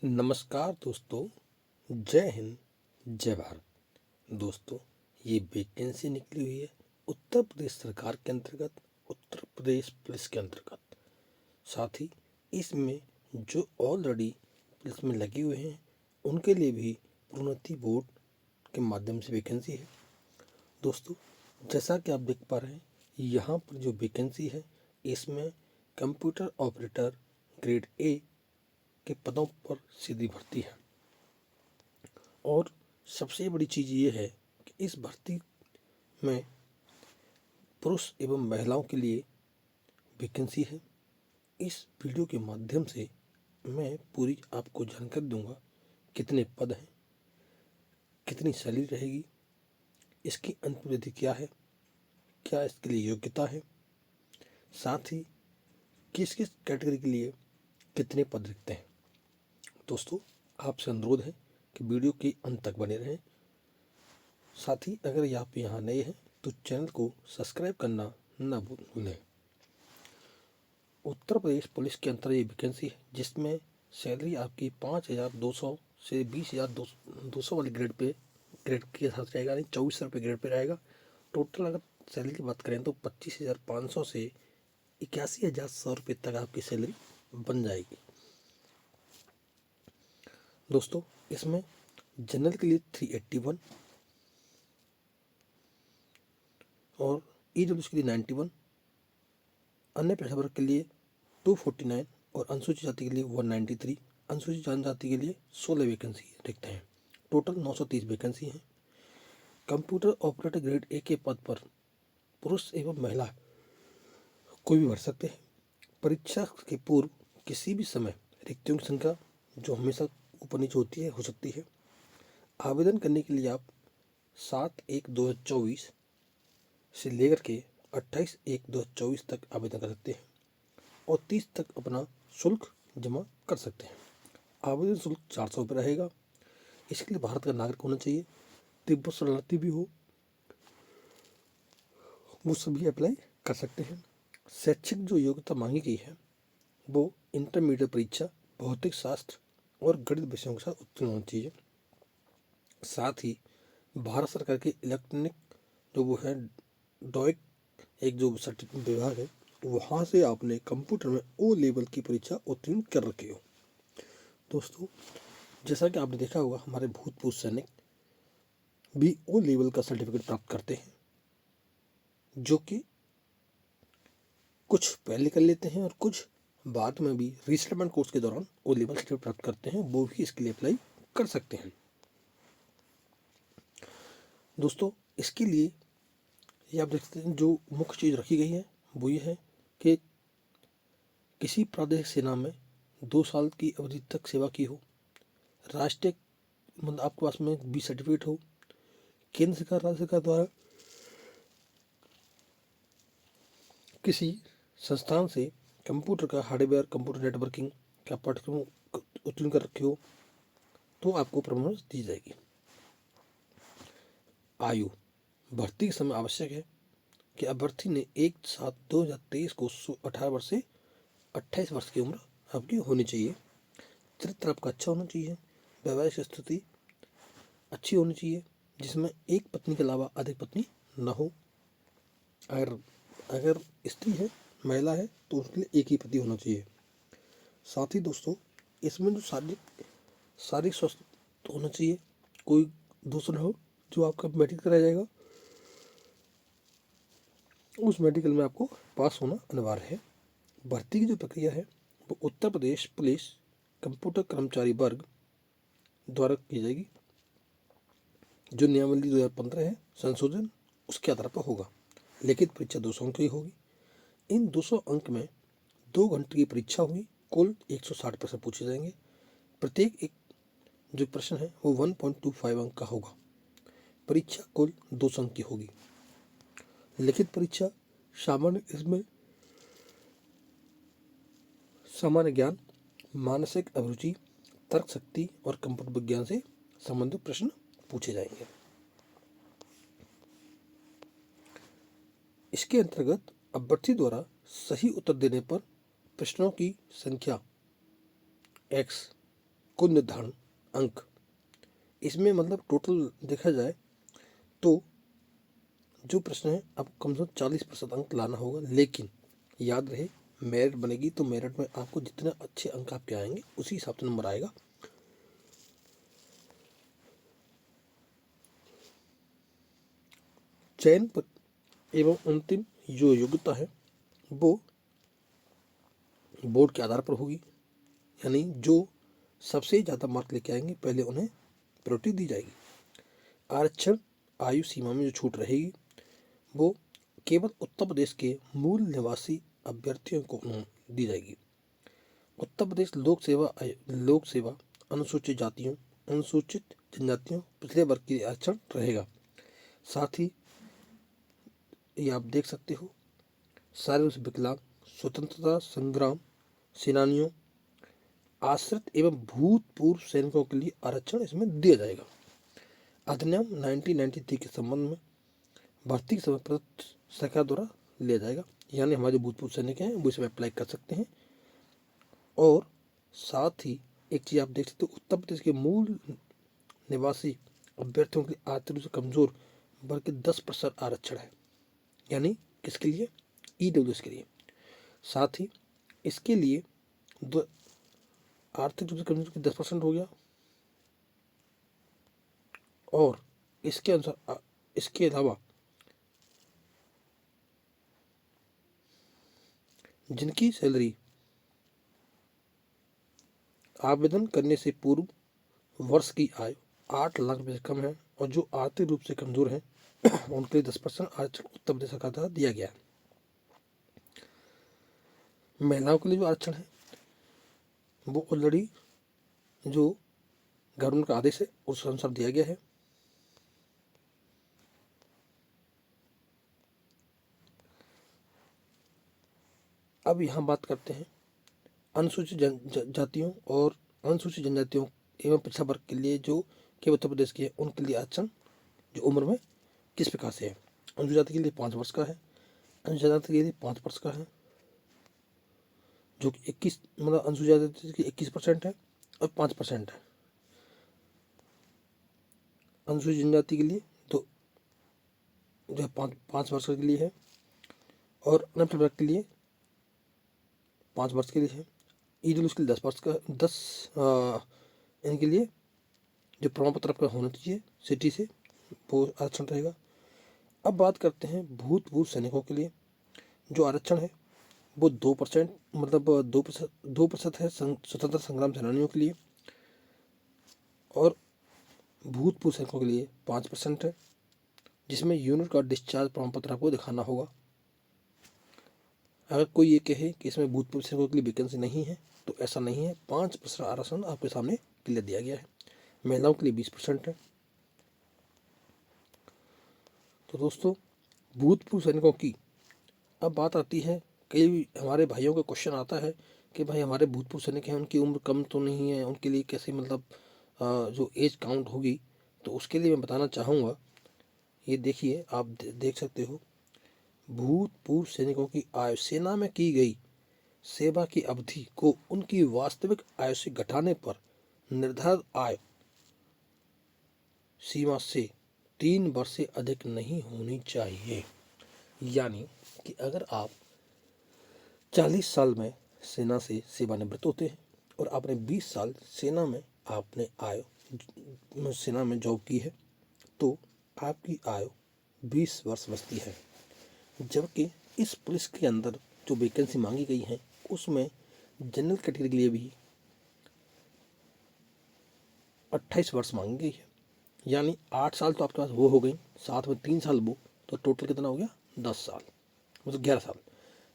नमस्कार दोस्तों, जय हिंद, जय भारत। दोस्तों, ये वैकेंसी निकली हुई है उत्तर प्रदेश सरकार के अंतर्गत, उत्तर प्रदेश पुलिस के अंतर्गत। साथ ही इसमें जो ऑलरेडी पुलिस में लगे हुए हैं उनके लिए भी प्रोन्नति बोर्ड के माध्यम से वैकेंसी है। दोस्तों, जैसा कि आप देख पा रहे हैं, यहाँ पर जो वैकेंसी है इसमें कंप्यूटर ऑपरेटर ग्रेड ए के पदों पर सीधी भर्ती है। और सबसे बड़ी चीज़ ये है कि इस भर्ती में पुरुष एवं महिलाओं के लिए वैकेंसी है। इस वीडियो के माध्यम से मैं पूरी आपको जानकारी दूंगा, कितने पद हैं, कितनी सैलरी रहेगी, इसकी अंतर्विधि क्या है, क्या इसके लिए योग्यता है, साथ ही किस किस कैटेगरी के लिए कितने पद रिक्त हैं। दोस्तों, आपसे अनुरोध है कि वीडियो के अंत तक बने रहें। साथ ही अगर आप यहाँ नए हैं तो चैनल को सब्सक्राइब करना न भूलें। उत्तर प्रदेश पुलिस के अंतर्गत ये वैकेंसी है जिसमें सैलरी आपकी 5,200 से 20,200 वाले ग्रेड के हिसाब से रहेगा, यानी 24 रुपये ग्रेड पे रहेगा। टोटल अगर सैलरी की बात करें तो 25,500 से 81,100 रुपये तक आपकी सैलरी बन जाएगी। दोस्तों, इसमें जनरल के लिए 381 और ईडब्ल्यूएस के लिए 91, अन्य पेशा वर्ग के लिए 249 और अनुसूचित जाति के लिए 193, अनुसूचित जनजाति के लिए 16 वैकेंसी रिक्त हैं। टोटल 930 वैकेंसी हैं। कंप्यूटर ऑपरेटर ग्रेड ए के पद पर पुरुष एवं महिला कोई भी भर सकते हैं। परीक्षा के पूर्व किसी भी समय रिक्तियों की संख्या जो हमेशा ऊपर नीचे होती है हो सकती है। आवेदन करने के लिए आप 7/1/2024 से लेकर के 28/1/2024 तक आवेदन कर सकते हैं और 30 तक अपना शुल्क जमा कर सकते हैं। आवेदन शुल्क 400 रुपये रहेगा। इसके लिए भारत का नागरिक होना चाहिए, तिब्बत शरणार्थी भी हो, वो सभी अप्लाई कर सकते हैं। शैक्षिक जो योग्यता मांगी गई है वो इंटरमीडिएट परीक्षा भौतिक शास्त्र और गणित विषयों के साथ उत्तीर्ण होना चाहिए। साथ ही भारत सरकार के इलेक्ट्रॉनिक जो वो है डॉइक एक जो सर्टिफिकेट विभाग है वहाँ से आपने कंप्यूटर में ओ लेवल की परीक्षा उत्तीर्ण कर रखी हो। दोस्तों, जैसा कि आपने देखा होगा, हमारे भूतपूर्व सैनिक भी ओ लेवल का सर्टिफिकेट प्राप्त करते हैं, जो कि कुछ पहले कर लेते हैं और कुछ बाद में भी रिसेटलमेंट कोर्स के दौरान ओ लेवल सर्टिफिकेट प्राप्त करते हैं, वो भी इसके लिए अप्लाई कर सकते हैं। दोस्तों, इसके लिए ये आप देख सकते हैं, जो मुख्य चीज़ रखी गई है वो ये है कि किसी प्रादेशिक सेना में 2 साल की अवधि तक सेवा की हो, राष्ट्रीय मतलब आपके पास में बी सर्टिफिकेट हो, केंद्र सरकार राज्य सरकार द्वारा किसी संस्थान से कंप्यूटर का हार्डवेयर कंप्यूटर नेटवर्किंग का पाठ्यक्रम उत्तीर्ण कर रखे हो तो आपको प्रमोशन दी जाएगी। आयु भर्ती के समय आवश्यक है कि अभ्यर्थी ने 1/7/2023 को 18 वर्ष से 28 वर्ष की उम्र आपकी होनी चाहिए। चरित्र आपका अच्छा होना चाहिए, वैवाहिक स्थिति अच्छी होनी चाहिए जिसमें एक पत्नी के अलावा अधिक पत्नी न हो। अगर अगर स्त्री है, महिला है, तो उसके लिए एक ही पति होना चाहिए। साथ ही दोस्तों, इसमें जो शारीरिक स्वस्थ होना चाहिए, कोई दूसरा हो जो आपका मेडिकल कराया जाएगा, उस मेडिकल में आपको पास होना अनिवार्य है। भर्ती की जो प्रक्रिया है वो उत्तर प्रदेश पुलिस कंप्यूटर कर्मचारी वर्ग द्वारा की जाएगी। जो नियमावली 2015 है संशोधन उसके आधार पर होगा। लिखित परीक्षा 200 अंक की होगी। इन 200 अंक में 2 घंटे की परीक्षा होगी। कुल 160 प्रश्न पूछे जाएंगे। प्रत्येक एक जो प्रश्न है वो 1.25 अंक का होगा। परीक्षा कुल 200 अंक की होगी। लिखित परीक्षा इसमें सामान्य ज्ञान, मानसिक अभिरुचि, तर्क शक्ति और कंप्यूटर विज्ञान से संबंधित प्रश्न पूछे जाएंगे। इसके अंतर्गत अभ्यर्थी द्वारा सही उत्तर देने पर प्रश्नों की संख्या x कुल निर्धारण अंक। इसमें मतलब टोटल देखा जाए तो जो प्रश्न है अब कम से कम 40% अंक लाना होगा, लेकिन याद रहे मेरिट बनेगी तो मेरिट में आपको जितने अच्छे अंक आपके आएंगे उसी हिसाब से नंबर आएगा। चयन पर एवं अंतिम जो योग्यता है वो बोर्ड के आधार पर होगी, यानी जो सबसे ज़्यादा मार्क लेके आएंगे पहले उन्हें प्रायोरिटी दी जाएगी। आरक्षण आयु सीमा में जो छूट रहेगी वो केवल उत्तर प्रदेश के मूल निवासी अभ्यर्थियों को दी जाएगी। उत्तर प्रदेश लोक सेवा अनुसूचित जातियों, अनुसूचित जनजातियों, पिछड़े वर्ग के लिए आरक्षण रहेगा। साथ ही ये आप देख सकते हो शारीरिक विकलांग, स्वतंत्रता संग्राम सेनानियों, आश्रित एवं भूतपूर्व सैनिकों के लिए आरक्षण इसमें दिया जाएगा। अधिनियम 1993 के संबंध में भर्ती के समय प्रदत्त सरकार द्वारा लिया जाएगा, यानी हमारे जो भूतपूर्व सैनिक हैं वो इसमें अप्लाई कर सकते हैं। और साथ ही एक चीज़ आप देख सकते हो उत्तर प्रदेश के मूल निवासी अभ्यर्थियों के लिए आर्थिक रूप से कमजोर वर्ग के 10% आरक्षण है, यानी किसके लिए? ईडब्ल्यूएस के लिए। साथ ही इसके लिए आर्थिक रूप से कमजोर के 10% हो गया, और इसके अनुसार इसके अलावा जिनकी सैलरी आवेदन करने से पूर्व वर्ष की आय 8 लाख रुपये से कम है और जो आर्थिक रूप से कमजोर हैं उनके लिए 10% आरक्षण उत्तर प्रदेश सरकार द्वारा दिया गया है। महिलाओं के लिए जो आरक्षण है वो ऑलरेडी जो गवर्नमेंट का आदेश है उस अनुसार दिया गया है। अब यहाँ बात करते हैं अनुसूचित जातियों और अनुसूचित जनजातियों एवं पिछड़ा वर्ग के लिए जो केवल उत्तर प्रदेश के उनके लिए आरक्षण जो उम्र में किस प्रकार से है। अनुसूचित जाति के लिए 5 वर्ष का है, अनुसूचित जाति के लिए 5 वर्ष का है, जो कि 21 मतलब अनुसूचित जाति की 21% है और 5% है। अनुसूचित जनजाति के लिए तो जो है 5 वर्ष के लिए है और अनपिछड़ा वर्ग के लिए 5 वर्ष के लिए है। ईडब्ल्यूएस के लिए 10 वर्ष का 10 इनके लिए जो प्रमाण पत्र आपका होना चाहिए सिटी से वो आरक्षण रहेगा। अब बात करते हैं भूतपूर्व सैनिकों के लिए जो आरक्षण है वो 2% मतलब 2% है स्वतंत्रता संग्राम सेनानियों के लिए, और भूतपूर्व सैनिकों के लिए 5% है, जिसमें यूनिट का डिस्चार्ज प्रमाण पत्र आपको दिखाना होगा। अगर कोई ये कहे कि इसमें भूतपूर्व सैनिकों के लिए वैकेंसी नहीं है तो ऐसा नहीं है, 5% आरक्षण आपके सामने क्लियर दिया गया है। महिलाओं के लिए 20% है। तो दोस्तों भूतपूर्व सैनिकों की अब बात आती है, कई हमारे भाइयों का क्वेश्चन आता है कि भाई हमारे भूतपूर्व सैनिक हैं उनकी उम्र कम तो नहीं है, उनके लिए कैसे मतलब जो एज काउंट होगी। तो उसके लिए मैं बताना चाहूँगा, ये देखिए आप देख सकते हो भूतपूर्व सैनिकों की आयु सेना में की गई सेवा की अवधि को उनकी वास्तविक आयु से घटाने पर निर्धारित आयु सीमा से 3 वर्ष से अधिक नहीं होनी चाहिए। यानी कि अगर आप 40 साल में सेना से सेवानिवृत्त होते हैं और आपने 20 साल सेना में आपने आयु सेना में जॉब की है तो आपकी आयु 20 वर्ष बचती है। जबकि इस पुलिस के अंदर जो वैकेंसी मांगी गई है उसमें जनरल कैटेगरी के लिए भी 28 वर्ष मांगी गई है, यानी 8 साल तो आपके पास वो हो गई, साथ में 3 साल वो, तो टोटल कितना हो गया 10 साल मतलब 11 साल।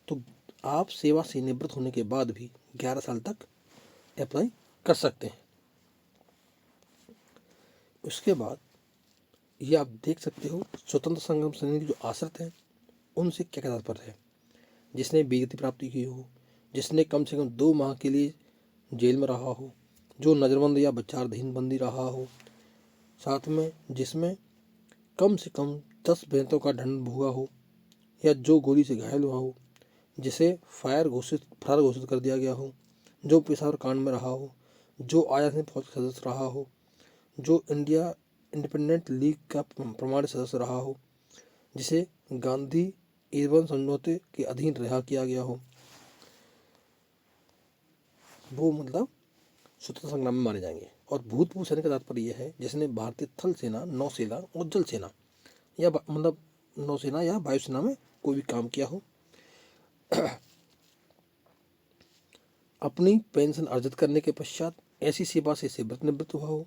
तो आप सेवा से निवृत्त होने के बाद भी 11 साल तक अप्लाई कर सकते हैं। उसके बाद ये आप देख सकते हो स्वतंत्र संग्राम सेनानी जो आश्रित हैं उनसे क्या तात्पर्य है। जिसने वीरगति प्राप्ति की हो, जिसने कम से कम 2 माह के लिए जेल में रहा हो, जो नजरबंद या विचाराधीन बंदी रहा हो, साथ में जिसमें कम से कम 10 बेंतों का दंड भोगा हो, या जो गोली से घायल हुआ हो, जिसे फरार घोषित कर दिया गया हो, जो पेशावर कांड में रहा हो, जो आज़ाद हिंद फौज का सदस्य रहा हो, जो इंडिया इंडिपेंडेंट लीग का प्रमाणित सदस्य रहा हो, जिसे गांधी एवं समझौते के अधीन रिहा किया गया हो, वो मतलब स्वतंत्रता संग्राम में माने जाएंगे। और भूतपूर्व सैनिक का तात्पर्य यह है जिसने भारतीय थल सेना, नौसेना और जल सेना या मतलब नौसेना या वायुसेना में कोई भी काम किया हो, अपनी पेंशन अर्जित करने के पश्चात ऐसी सेवा से सेवानिवृत्त हुआ हो,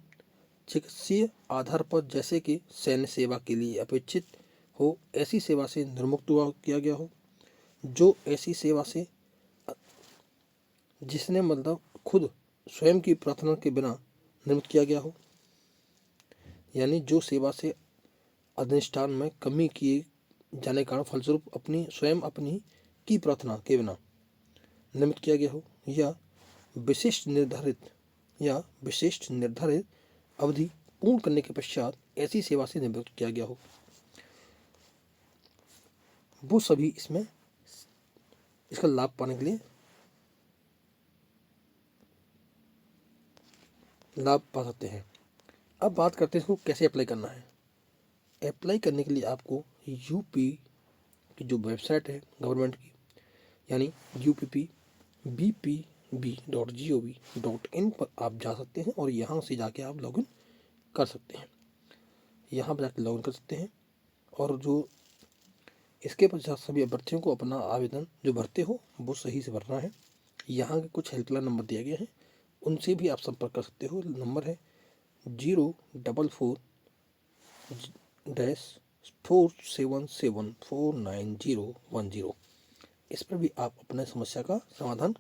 चिकित्सीय आधार पर जैसे कि सैन्य सेवा के लिए अपेक्षित हो ऐसी सेवा से निर्मुक्त हुआ किया गया हो, जो ऐसी सेवा से जिसने मतलब खुद स्वयं की प्रार्थना के बिना निर्मित किया गया हो, यानी जो सेवा से अधिष्ठान में कमी किए जाने के कारण फलस्वरूप अपनी की प्रार्थना के बिना निर्मित किया गया हो, या विशिष्ट निर्धारित अवधि पूर्ण करने के पश्चात ऐसी सेवा से निवृत्त किया गया हो, वो सभी इसमें इसका लाभ पाने के लिए लाभ पा सकते हैं। अब बात करते हैं इसको कैसे अप्लाई करना है। अप्लाई करने के लिए आपको यूपी की जो वेबसाइट है गवर्नमेंट की, यानी uppbpb.gov.in पर आप जा सकते हैं और यहाँ से जाके आप लॉगिन कर सकते हैं। यहाँ पर जाकर लॉगिन कर सकते हैं और जो इसके पश्चात सभी अभ्यर्थियों को अपना आवेदन जो भरते हो वो सही से भरना है। यहाँ के कुछ हेल्पलाइन नंबर दिए गए हैं, उनसे भी आप संपर्क कर सकते हो। नंबर है 044-477-49010। इस पर भी आप अपने समस्या का समाधान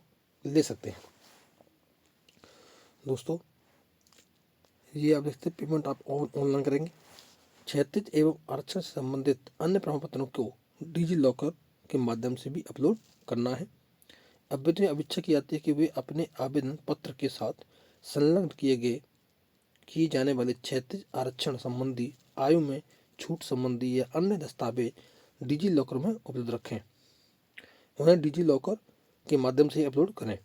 ले सकते हैं। दोस्तों, ये आप देखते हैं पेमेंट आप ऑनलाइन करेंगे। क्षैतिज एवं आरक्षण से संबंधित अन्य प्रमाण पत्रों को डिजी लॉकर के माध्यम से भी अपलोड करना है। अभ्यर्थी में अपेक्षा की जाती है कि वे अपने आवेदन पत्र के साथ संलग्न किए जाने वाले क्षैतिज आरक्षण संबंधी, आयु में छूट संबंधी या अन्य दस्तावेज डिजी लॉकर में उपलब्ध रखें। उन्हें डिजी लॉकर के माध्यम से अपलोड करें।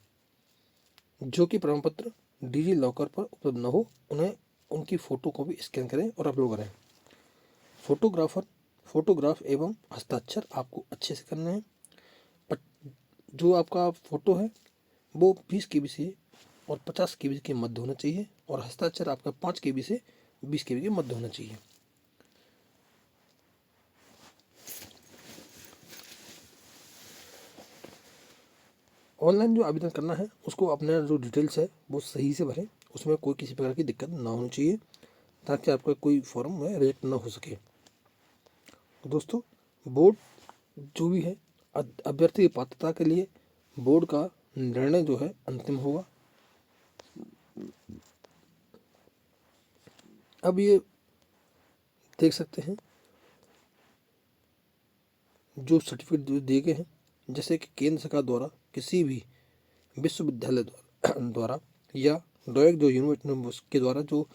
जो कि प्रमाण पत्र डिजी लॉकर पर उपलब्ध न हो, उन्हें उनकी फ़ोटो को भी स्कैन करें और अपलोड करें। फोटोग्राफ एवं हस्ताक्षर आपको अच्छे से करने हैं। जो आपका फ़ोटो है वो 20 KB से और 50 KB के मध्य होना चाहिए और हस्ताक्षर आपका 5 KB से 20 KB के मध्य होना चाहिए। ऑनलाइन जो आवेदन करना है उसको अपना जो डिटेल्स है वो सही से भरें, उसमें कोई किसी प्रकार की दिक्कत ना होनी चाहिए ताकि आपका कोई फॉर्म में रिजेक्ट ना हो सके। दोस्तों, बोर्ड जो भी है अभ्यर्थी की पात्रता के लिए बोर्ड का निर्णय जो है अंतिम होगा। अब ये देख सकते हैं जो सर्टिफिकेट दिए गए हैं, जैसे कि केंद्र सरकार द्वारा किसी भी विश्वविद्यालय द्वारा या डोएक जो यूनिवर्सिटी के द्वारा जो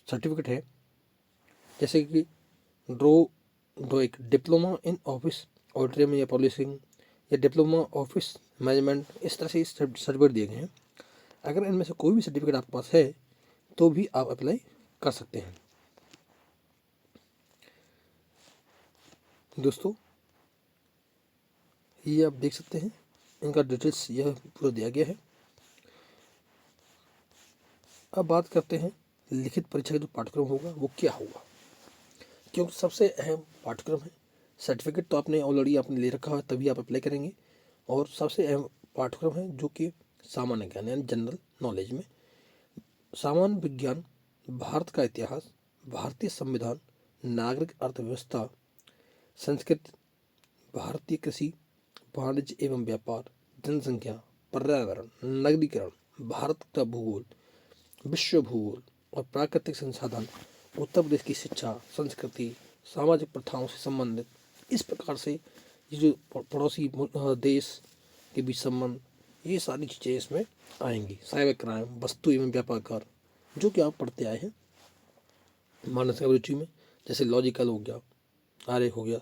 सर्टिफिकेट है, जैसे कि डोएक डिप्लोमा इन ऑफिस ऑडिटिंग या पब्लिशिंग या डिप्लोमा ऑफिस मैनेजमेंट, इस तरह से सर्टिफिकेट दिए गए हैं। अगर इनमें से कोई भी सर्टिफिकेट आपके पास है तो भी आप अप्लाई कर सकते हैं। दोस्तों, ये आप देख सकते हैं इनका डिटेल्स यह पूरा दिया गया है। अब बात करते हैं लिखित परीक्षा का जो पाठ्यक्रम होगा वो क्या होगा, क्योंकि सबसे अहम पाठ्यक्रम है। सर्टिफिकेट तो आपने ऑलरेडी आपने ले रखा है तभी आप अप्लाई करेंगे, और सबसे अहम पाठ्यक्रम है जो कि सामान्य ज्ञान यानी जनरल नॉलेज में सामान्य विज्ञान, भारत का इतिहास, भारतीय संविधान, नागरिक अर्थव्यवस्था, संस्कृत, भारतीय कृषि, वाणिज्य एवं व्यापार, जनसंख्या, पर्यावरण, नगरीकरण, भारत का भूगोल, विश्व भूगोल और प्राकृतिक संसाधन, उत्तर प्रदेश की शिक्षा, संस्कृति, सामाजिक प्रथाओं से संबंधित, इस प्रकार से ये जो पड़ोसी देश के बीच संबंध, ये सारी चीज़ें इसमें आएंगी। साइबर क्राइम, वस्तु एवं व्यापार कर, जो कि आप पढ़ते आए हैं मानसिक अभिरुचि में, जैसे लॉजिकल हो गया, आर्य हो गया।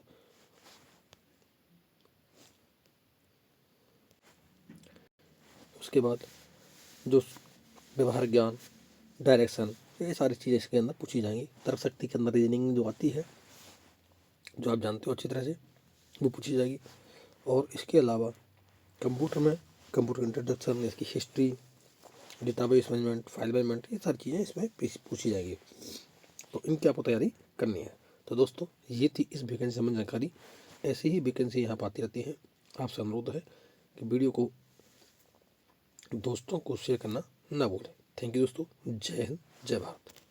उसके बाद जो व्यवहार ज्ञान, डायरेक्शन, ये सारी चीज़ें इसके अंदर पूछी जाएंगी। तर्क शक्ति के अंदर रीजनिंग जो आती है, जो आप जानते हो अच्छी तरह से, वो पूछी जाएगी। और इसके अलावा कंप्यूटर में कंप्यूटर इंट्रोडक्शन, इसकी history, database management, file management, ये सारी चीज़ें इसमें पूछी जाएगी। तो इनकी आपको तैयारी करनी है। तो दोस्तों ये थी इस वैकेंसी संबंधी जानकारी। ऐसी ही वैकेंसी यहाँ पर आती रहती है। आपसे अनुरोध है कि वीडियो को दोस्तों को शेयर करना ना भूलें। थैंक यू दोस्तों। जय हिंद, जय भारत।